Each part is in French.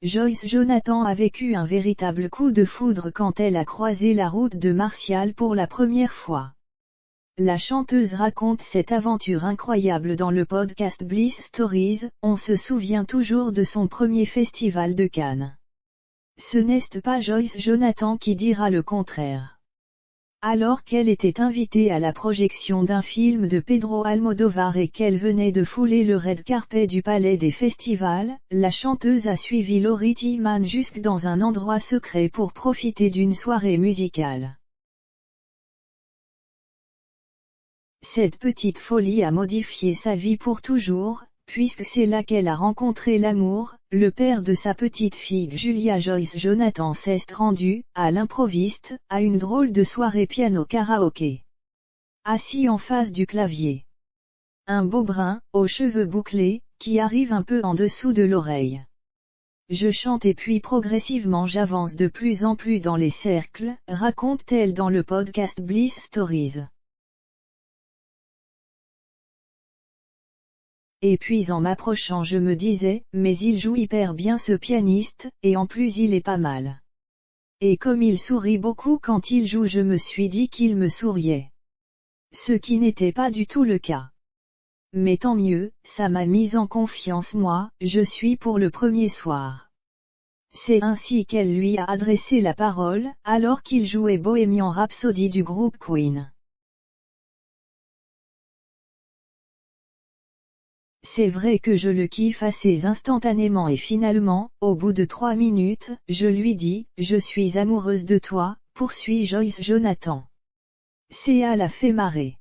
Joyce Jonathan a vécu un véritable coup de foudre quand elle a croisé la route de Martial pour la première fois. La chanteuse raconte cette aventure incroyable dans le podcast Bliss Stories. On se souvient toujours de son premier festival de Cannes. Ce n'est pas Joyce Jonathan qui dira le contraire. Alors qu'elle était invitée à la projection d'un film de Pedro Almodóvar et qu'elle venait de fouler le red carpet du Palais des Festivals, la chanteuse a suivi Laurie Tillman jusque dans un endroit secret pour profiter d'une soirée musicale. Cette petite folie a modifié sa vie pour toujours, puisque c'est là qu'elle a rencontré l'amour. Le père de sa petite fille Julia Joyce Jonathan s'est rendu, à l'improviste, à une drôle de soirée piano-karaoké. Assis en face du clavier. Un beau brun, aux cheveux bouclés, qui arrive un peu en dessous de l'oreille. Je chante et puis progressivement j'avance de plus en plus dans les cercles, raconte-t-elle dans le podcast Bliss Stories. Et puis en m'approchant je me disais, mais il joue hyper bien ce pianiste, et en plus il est pas mal. Et comme il sourit beaucoup quand il joue je me suis dit qu'il me souriait. Ce qui n'était pas du tout le cas. Mais tant mieux, ça m'a mise en confiance moi, je suis pour le premier soir. C'est ainsi qu'elle lui a adressé la parole, alors qu'il jouait Bohemian Rhapsody du groupe Queen. C'est vrai que je le kiffe assez instantanément et finalement, au bout de 3 minutes, je lui dis, je suis amoureuse de toi, poursuit Joyce Jonathan. Ça l'a fait marrer.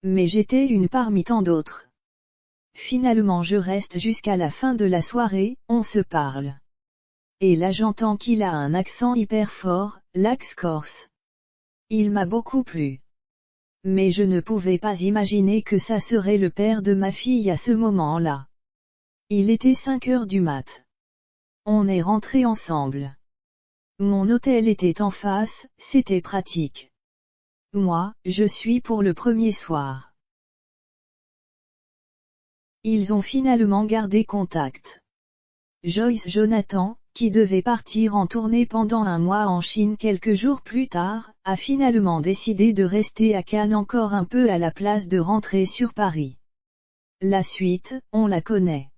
Mais j'étais une parmi tant d'autres. Finalement je reste jusqu'à la fin de la soirée, on se parle. Et là j'entends qu'il a un accent hyper fort, l'axe corse. Il m'a beaucoup plu. Mais je ne pouvais pas imaginer que ça serait le père de ma fille à ce moment-là. Il était 5 heures du mat. On est rentrés ensemble. Mon hôtel était en face, c'était pratique. Moi, je suis pour le premier soir. Ils ont finalement gardé contact. Joyce Jonathan, qui devait partir en tournée pendant un mois en Chine quelques jours plus tard, a finalement décidé de rester à Cannes encore un peu à la place de rentrer sur Paris. La suite, on la connaît.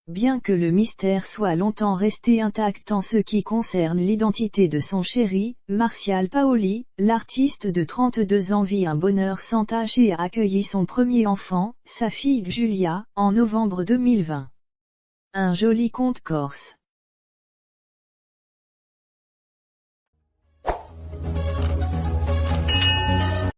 Bien que le mystère soit longtemps resté intact en ce qui concerne l'identité de son chéri, Martial Paoli, l'artiste de 32 ans vit un bonheur sans tache et a accueilli son premier enfant, sa fille Julia, en novembre 2020. Un joli conte corse.